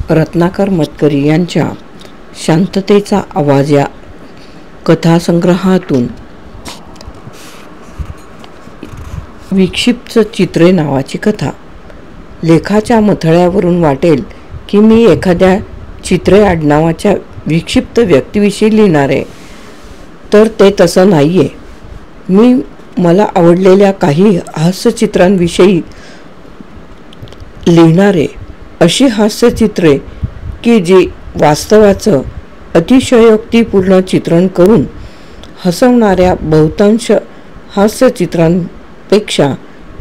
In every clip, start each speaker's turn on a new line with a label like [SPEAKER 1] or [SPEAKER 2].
[SPEAKER 1] रत्नाकर मतकरी यांच्या शांततेचा आवाज या कथासंग्रहातून विक्षिप्त चित्रे नावाची कथा. लेखाच्या मथळ्यावरून वाटेल की मी एखाद्या चित्रे आडनावाच्या विक्षिप्त व्यक्तीविषयी लिहिणार आहे, तर ते तसं नाही आहे. मी मला आवडलेल्या काही हास्यचित्रांविषयी लिहिणार आहे. अशी हास्यचित्रे की जी वास्तवाचं अतिशयोक्तीपूर्ण चित्रण करून हसवणाऱ्या बहुतांश हास्यचित्रांपेक्षा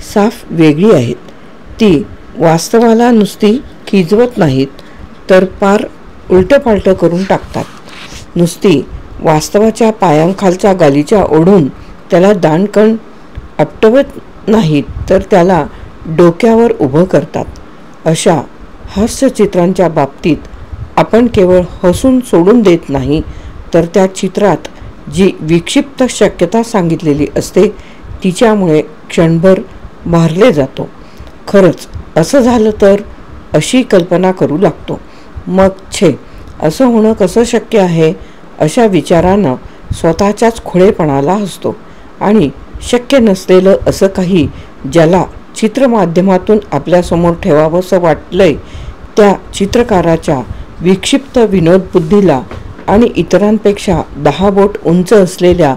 [SPEAKER 1] साफ वेगळी आहेत. ती वास्तवाला नुसती खिजवत नाहीत, तर पार उलटपालट करून टाकतात. नुसती वास्तवाच्या पायांखालच्या गालीच्या ओढून त्याला दाणकण आपटवत नाहीत, तर त्याला डोक्यावर उभं करतात. अशा हास्यचित्रांच्या बाबतीत आपण केवळ हसून सोडून देत नाही, तर त्या चित्रात जी विक्षिप्त शक्यता सांगितलेली असते तिच्यामुळे क्षणभर भारले जातो. खरंच असं झालं तर अशी कल्पना करू लागतो. मग छे, असं होणं कसं शक्य आहे, अशा विचारानं स्वतःच्याच खुळेपणाला हसतो. आणि शक्य नसलेलं असं काही ज्याला चित्रमाध्यमातून आपल्यासमोर ठेवावंसं वाटलंय त्या चित्रकाराच्या विक्षिप्त विनोदबुद्धीला आणि इतरांपेक्षा 10 बोट उंच असलेल्या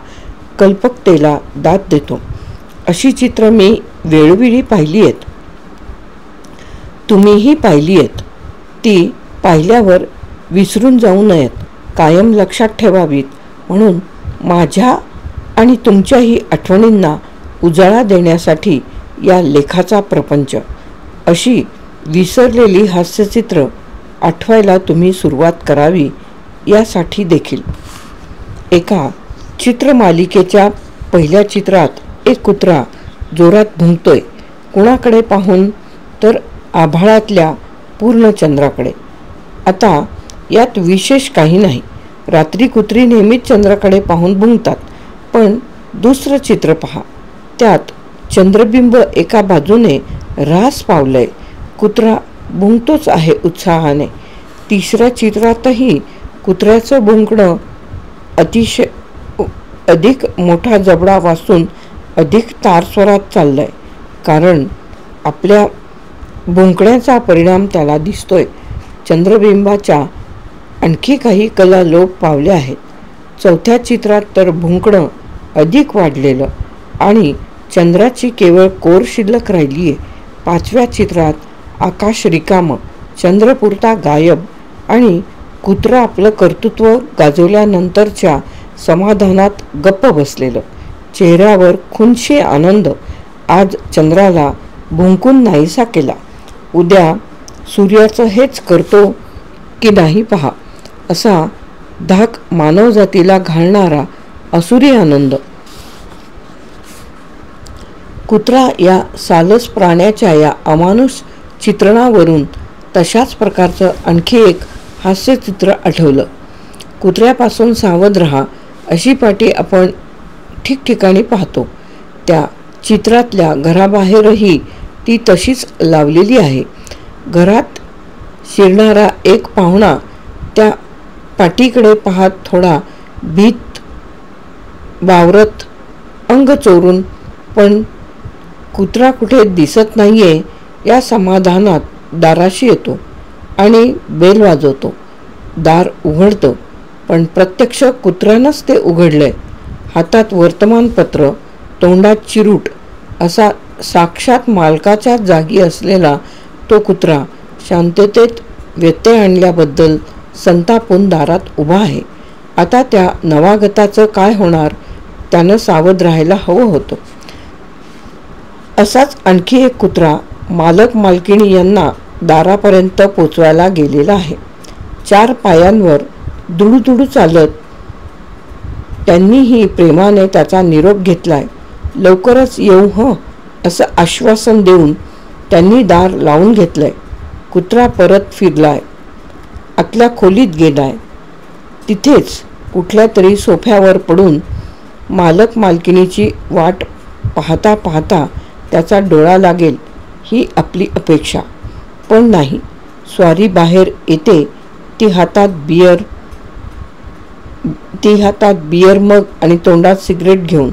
[SPEAKER 1] कल्पकतेला दाद देतो. अशी चित्र मी वेळोवेळी पाहिली आहेत. तुम्हीही पाहिली आहेत. ती पाहिल्यावर विसरून जाऊ नयेत, कायम लक्षात ठेवावीत म्हणून माझ्या आणि तुमच्याही आठवणींना उजाळा देण्यासाठी या लेखाचा प्रपंच. अशी विसरलेली हास्यचित्र आठवायला तुम्ही सुरुवात करावी यासाठी देखील. एका चित्रमालिकेच्या पहिल्या चित्रात एक कुत्रा जोरात भुंकतोय. कुणाकडे पाहून, तर आभाळातल्या पूर्ण चंद्राकडे. आता यात विशेष काही नाही. रात्री कुत्री नेहमीच चंद्राकडे पाहून भुंकतात. पण दुसरं चित्र पहा. त्यात चंद्रबिंब एका बाजूने ऱ्हास पावलंय. कुत्रा भुंकतोच आहे उत्साहाने. तिसऱ्या चित्रातही कुत्र्याचं भुंकणं अधिक मोठा जबडा वाजून अधिक तारस्वरात चाललंय, कारण आपल्या भुंकण्याचा परिणाम त्याला दिसतोय. चंद्रबिंबाच्या आणखी काही कला लोप पावल्या आहेत. चौथ्या चित्रात तर भुंकणं अधिक वाढलेलं आणि चंद्राची केवळ कोर शिल्लक राहिली आहे. पाचव्या चित्रात आकाश रिकामं, चंद्रपुरता गायब आणि कुत्रा आपलं कर्तृत्व गाजवल्यानंतरच्या समाधानात गप्प बसलेलं. चेहऱ्यावर खुनशी आनंद. आज चंद्राला भुंकून नाहीसा केला. उद्या सूर्याचं हेच करतो की नाही पहा, असा धाक मानवजातीला घालणारा असुरी आनंद. कुत्रा या सालस प्राण्याच्या या अमानुष चित्रणावरून तशाच प्रकारचं आणखी एक हास्यचित्र आठवलं. कुत्र्यापासून सावध राहा अशी पाटी आपण ठिकठिकाणी पाहतो. त्या चित्रातल्या घराबाहेरही ती तशीच लावलेली आहे. घरात शिरणारा एक पाहुणा त्या पाटीकडे पाहत थोडा भीत बावरत अंग चोरून, पण कुत्रा कुठे दिसत नाहीये या समाधानात दाराशी येतो आणि बेल वाजवतो. दार उघडतं, पण प्रत्यक्ष कुत्र्यानंच ते उघडलंय. हातात वर्तमानपत्र, तोंडात चिरूट असा साक्षात मालकाच्या जागी असलेला तो कुत्रा शांततेत व्यत्यय आणल्याबद्दल संतापून दारात उभा आहे. आता त्या नवागताचं काय होणार, त्यानं सावध राहायला हवं होतं. असाच आणखी एक कुत्रा मालक मालकिणी यांना दारापर्यंत पोचवायला गेलेला आहे. 4 पायांवर दुडूदुडू चालत त्यांनीही प्रेमाने त्याचा निरोप घेतलाय. लवकरच येऊ हं, असं आश्वासन देऊन त्यांनी दार लावून घेतलंय. कुत्रा परत फिरलाय, आतल्या खोलीत गेलाय. तिथेच कुठल्या तरी सोफ्यावर पडून मालक मालकिणीची वाट पाहता पाहता त्याचा डोळा लागेल ही आपली अपेक्षा. पण नाही. स्वारी बाहेर येते ती हातात बियर मग आणि तोंडात सिगरेट घेऊन.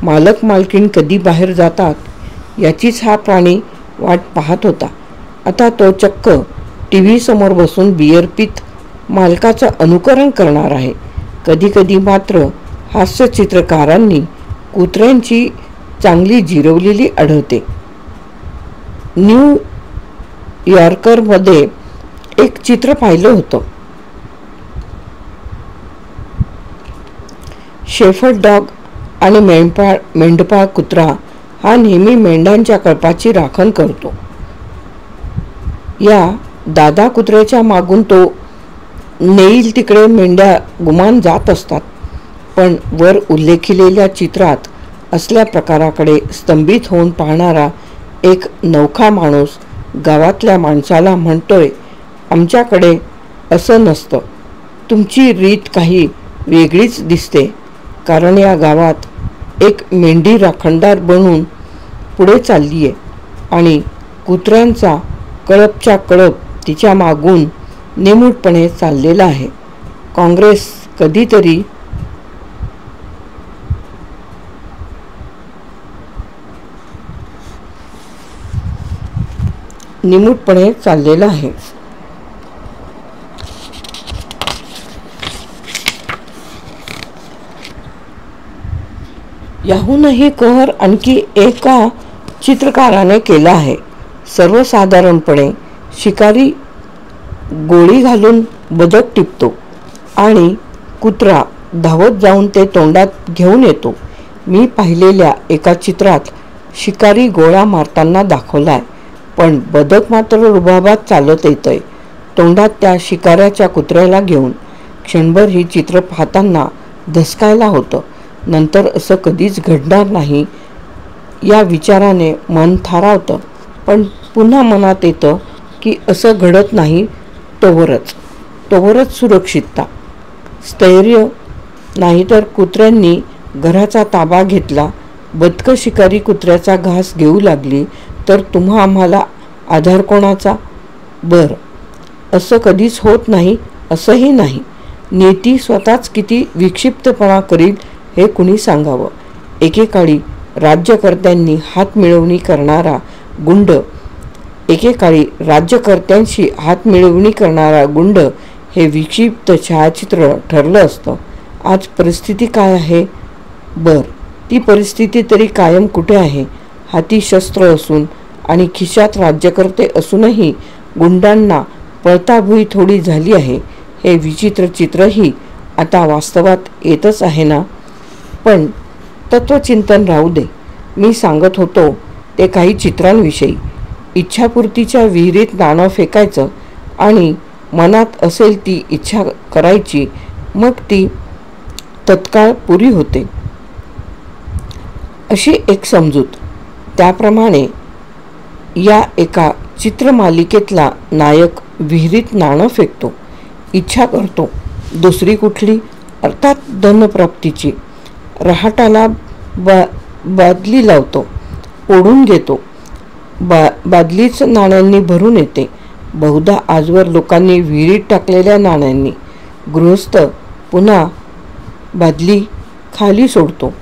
[SPEAKER 1] मालक मालकीण कधी बाहेर जातात याचीच हा प्राणी वाट पाहत होता. आता तो चक्क टीव्ही समोर बसून बियर पीत मालकाचं अनुकरण करणार आहे. कधी कधी मात्र हास्यचित्रकारांनी कुत्र्यांची चांगली जिरवलेली आढळते. न्यू यॉर्करमध्ये एक चित्र पाहिलं होतं. शेफर्ड डॉग आणि मेंढपाळ कुत्रा हा नेहमी मेंढ्यांच्या कळपाची राखण करतो. या दादा कुत्र्याच्या मागून तो नेईल तिकडे मेंढ्या गुमान जात असतात. पण वर उल्लेखिलेल्या चित्रात असल्या प्रकाराकडे स्तंभित होऊन पाहणारा एक नवखा माणूस गावातल्या माणसाला म्हणतोय, आमच्याकडे असं नसतं. तुमची रीत काही वेगळीच दिसते. कारण या गावात एक मेंढी राखणदार बनून पुढे चालली आहे आणि कुत्र्यांचा कळपच्या कळप तिच्या मागून निमूटपणे चाललेला आहे. काँग्रेस कधीतरी निमूटपणे चाललेला आहे. याहूनही कहर आणखी एका चित्रकाराने केला आहे. सर्वसाधारणपणे शिकारी गोळी घालून बदक टिपतो आणि कुत्रा धावत जाऊन ते तोंडात घेऊन येतो. मी पाहिलेल्या एका चित्रात शिकारी गोळा मारताना दाखवलाय, पण बदक मात्र रुबाबात चालत येतंय तोंडात त्या शिकाऱ्याच्या कुत्र्याला घेऊन. क्षणभर ही चित्र पाहताना धसकायला होतं. नंतर असं कधीच घडणार नाही या विचाराने मन थारावतं. पण पुन्हा मनात येतं की असं घडत नाही तोवरच सुरक्षितता, स्थैर्य. नाहीतर कुत्र्यांनी घराचा ताबा घेतला, बदकं शिकारी कुत्र्याचा घास घेऊ लागली तर तुम्हा आम्हाला आधार कोणाचा? असं कधीच होत नाही असंही नाही. नियती स्वतःच किती विक्षिप्तपणा करील हे कुणी सांगावं. एकेकाळी राज्यकर्त्यांशी हात मिळवणी करणारा गुंड हे विक्षिप्त छायाचित्र ठरलं असतं. आज परिस्थिती काय आहे? ती परिस्थिती तरी कायम कुठे आहे? हाती शस्त्र असून आणि खिशात राज्यकर्ते असूनही गुंडांना पळताभुई थोडी झाली आहे. हे विचित्र चित्रही आता वास्तवात येतच आहे ना. पण तत्वचिंतन राहू दे. मी सांगत होतो ते काही चित्रांविषयी. इच्छापूर्तीच्या विहिरीत नाणं फेकायचं आणि मनात असेल ती इच्छा करायची, मग ती तत्काळ पुरी होते, अशी एक समजूत. त्याप्रमाणे या एका चित्रमालिकेतला नायक विहिरीत नाणं फेकतो, इच्छा करतो. दुसरी कुठली? अर्थात धनप्राप्तीची. रहाटाला बादली लावतो, ओढून घेतो. बादलीच नाण्यांनी भरून येते. बहुधा आजवर लोकांनी विहिरीत टाकलेल्या नाण्यांनी. गृहस्थ पुन्हा बादली खाली सोडतो,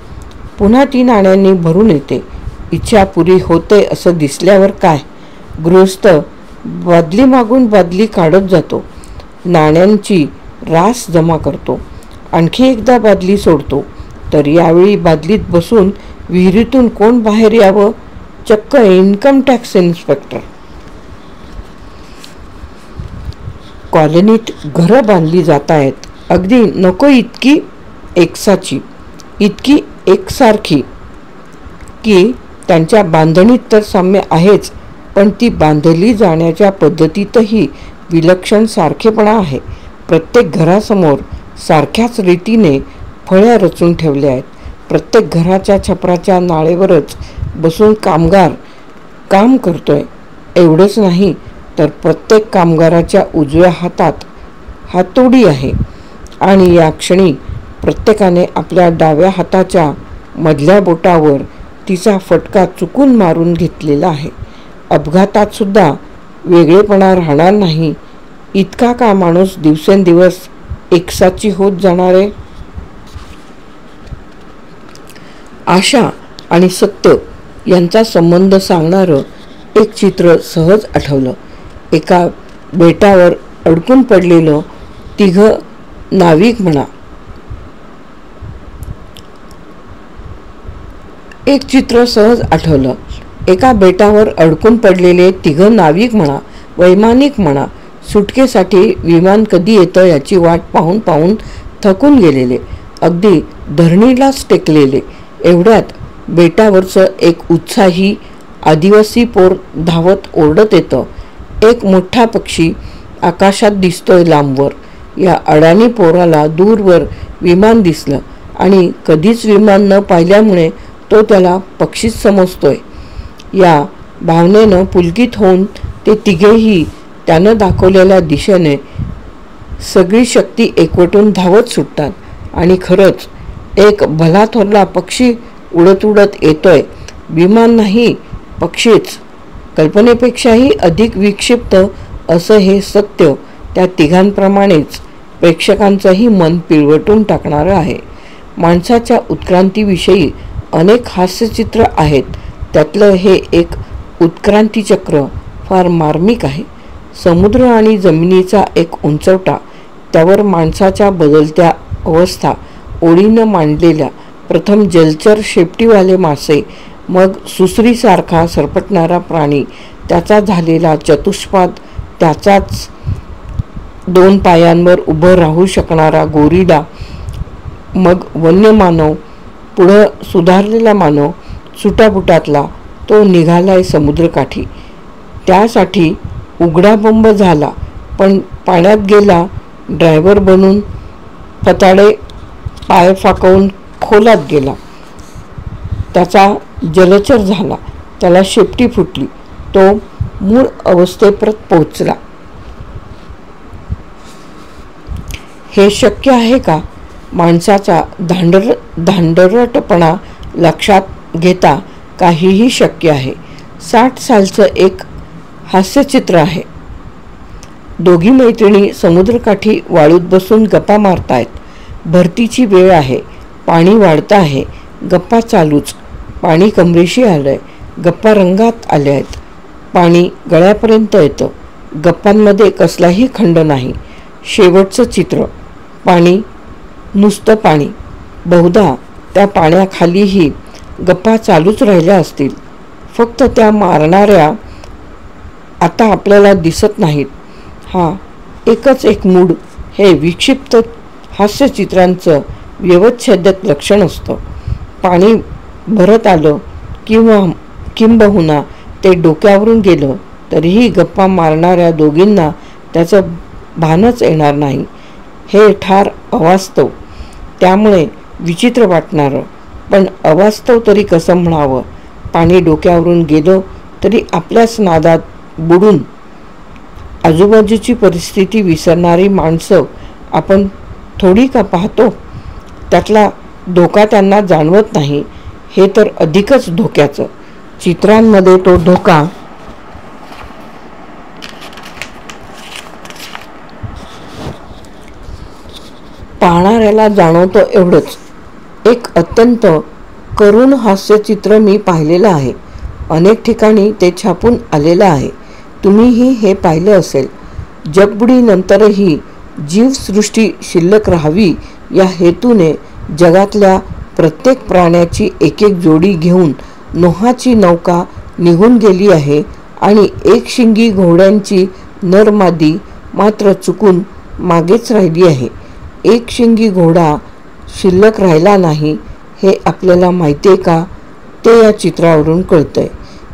[SPEAKER 1] पुन्हा ती नाण्यांनी भरून येते. इच्छा पुरी होते असं दिसल्यावर काय? गृहस्थ बादली मागून बादली काढत जातो, नाण्यांची रास जमा करतो, आणखी एकदा बादली सोडतो. तर यावेळी बादलीत बसून विहिरीतून कोण बाहेर यावं? चक्क इन्कम टॅक्स इन्स्पेक्टर. कॉलनीत घरं बांधली जात आहेत, अगदी नको इतकी एकसारखी की त्यांच्या बांधणीत तर साम्य आहेच, पण ती बांधली जाण्याच्या पद्धतीतही विलक्षण सारखेपणा आहे. प्रत्येक घरासमोर सारख्याच रीतीने फळ्या रचून ठेवल्या आहेत. प्रत्येक घराच्या छपराच्या नाळेवरच बसून कामगार काम करतोय. एवढंच नाही तर प्रत्येक कामगाराच्या उजव्या हातात हातोडी आहे आणि या क्षणी प्रत्येकाने आपल्या डाव्या हाताच्या मधल्या बोटावर तिचा फटका चुकून मारून घेतलेला आहे. अपघातात सुद्धा वेगळेपणा राहणार नाही, इतका का माणूस दिवसेंदिवस एकसाची होत जाणार आहे? आशा आणि सत्य यांचा संबंध सांगणारं एक चित्र सहज आठवलं. एका बेटावर अडकून पडलेलं तिघं नाविक म्हणा. एक चित्र सहज आठवलं. एका बेटावर अडकून पडलेले तिघं नाविक म्हणा, वैमानिक म्हणा, सुटकेसाठी विमान कधी येतं याची वाट पाहून पाहून थकून गेलेले, अगदी धरणीलाच टेकलेले. एवढ्यात बेटावरचं एक उत्साही आदिवासी पोर धावत ओरडत येतं. एक मोठा पक्षी आकाशात दिसतोय लांबवर. या अडाणी पोराला दूरवर विमान दिसलं आणि कधीच विमान न पाहिल्यामुळे तो त्याला पक्षीच समजतोय. या भावनेनं पुलकित होऊन ते तिघेही त्यानं दाखवलेल्या दिशेने सगळी शक्ती एकवटून धावत सुटतात. आणि खरंच एक भला थोरला पक्षी उडत उडत येतोय. विमान नाही, पक्षीच. कल्पनेपेक्षाही अधिक विक्षिप्त असं हे सत्य त्या तिघांप्रमाणेच प्रेक्षकांचंही मन पिळवटून टाकणारं आहे. माणसाच्या उत्क्रांतीविषयी अनेक हास्यचित्र आहेत. त्यातलं हे एक उत्क्रांतीचक्र फार मार्मिक आहे. समुद्र आणि जमिनीचा एक उंचवटा, त्यावर माणसाच्या बदलत्या अवस्था ओळीनं मांडलेल्या, प्रथम जलचर शेपटीवाले मासे, मग सुसरीसारखा सरपटणारा प्राणी, त्याचा झालेला चतुष्पाद, त्याचाच 2 पायांवर उभं राहू शकणारा गोरिला, मग वन्य मानव, पुढं सुधारलेला मानव, सुटाबुटातला तो निघालाय समुद्रकाठी. त्यासाठी उघडा बंब झाला, पण पाण्यात गेला ड्रायव्हर बनून, फताडे पाय फाकवून खोलात गेला. त्याचा जलचर झाला, त्याला शेपटी फुटली, तो मूळ अवस्थेपर्यंत पोहोचला. हे शक्य आहे का? माणसाचा धांडरटपणा लक्षात घेता काहीही शक्य आहे. 60 सालचं एक हास्यचित्र आहे. दोघी मैत्रिणी समुद्रकाठी वाळूत बसून गप्पा मारतायत. भरतीची वेळ आहे, पाणी वाढतं आहे, गप्पा चालूच. पाणी कमरेशी आलंय, गप्पा रंगात आल्या आहेत. पाणी गळ्यापर्यंत येतं, गप्पांमध्ये कसलाही खंड नाही. शेवटचं चित्र, पाणी, नुसतं पाणी. बहुधा त्या पाण्याखालीही गप्पा चालूच राहिल्या असतील, फक्त त्या मारणाऱ्या आता आपल्याला दिसत नाहीत. हा एकच एक मूड हे विक्षिप्त हास्यचित्रांचं व्यवच्छेदक लक्षण असतं. पाणी भरत आलं किंबहुना ते डोक्यावरून गेलं तरीही गप्पा मारणाऱ्या दोघींना त्याचं भानच येणार नाही. हे ठार अवास्तव, त्यामुळे विचित्र वाटणारं, पण अवास्तव तरी कसं म्हणावं. पाणी डोक्यावरून गेलं तरी आपल्याच नादात बुडून आजूबाजूची परिस्थिती विसरणारी माणसं आपण थोडी का पाहतो? त्यातला धोका त्यांना जाणवत नाही. हे तर अधिकच धोक्याचं. चित्रांमध्ये तो धोका पाहणाऱ्याला जाणवतो एवढंच. एक अत्यंत करुण हास्यचित्र मी पाहिलेलं आहे. अनेक ठिकाणी ते छापून आलेलं आहे. तुम्हीही हे पाहिलं असेल. जगबुडीनंतरही जीवसृष्टी शिल्लक राहावी या हेतूने जगातल्या प्रत्येक प्राण्याची एक एक जोडी घेऊन नोहाची नौका निघून गेली आहे आणि एकशिंगी घोड्यांची नरमादी मात्र चुकून मागेच राहिली आहे. एकशिंगी घोडा शिल्लक राहिला नाही हे आपल्याला माहिती आहे का? ते या चित्रावरून कळतंय.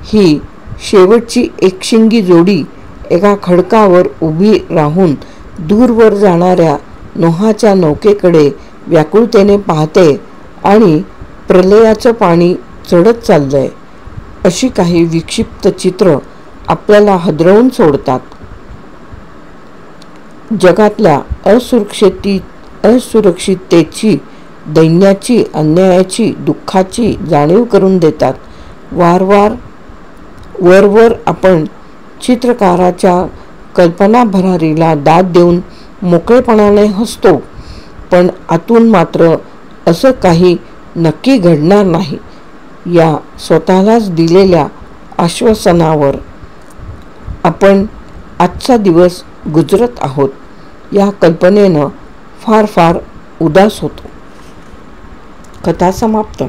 [SPEAKER 1] ही शेवटची एकशिंगी जोडी एका खडकावर उभी राहून दूरवर जाणाऱ्या नोहाच्या नौकेकडे व्याकुळतेने पाहते आणि प्रलयाचं पाणी चढत चाललंय. अशी काही विक्षिप्त चित्र आपल्याला हादरवून सोडतात. जगातल्या असुरक्षिततेची, दैन्याची, अन्यायाची, दुःखाची जाणीव करून देतात. वरवर आपण चित्रकाराच्या कल्पना भरारीला दाद देऊन मोकळेपणाने हसतो, पण आतून मात्र असं काही नक्की घडणार नाही या स्वतःलाच दिलेल्या आश्वासनावर आपण आजचा दिवस गुजरत आहोत या कल्पनेनं फार फार उदास होतो. कथा समाप्त.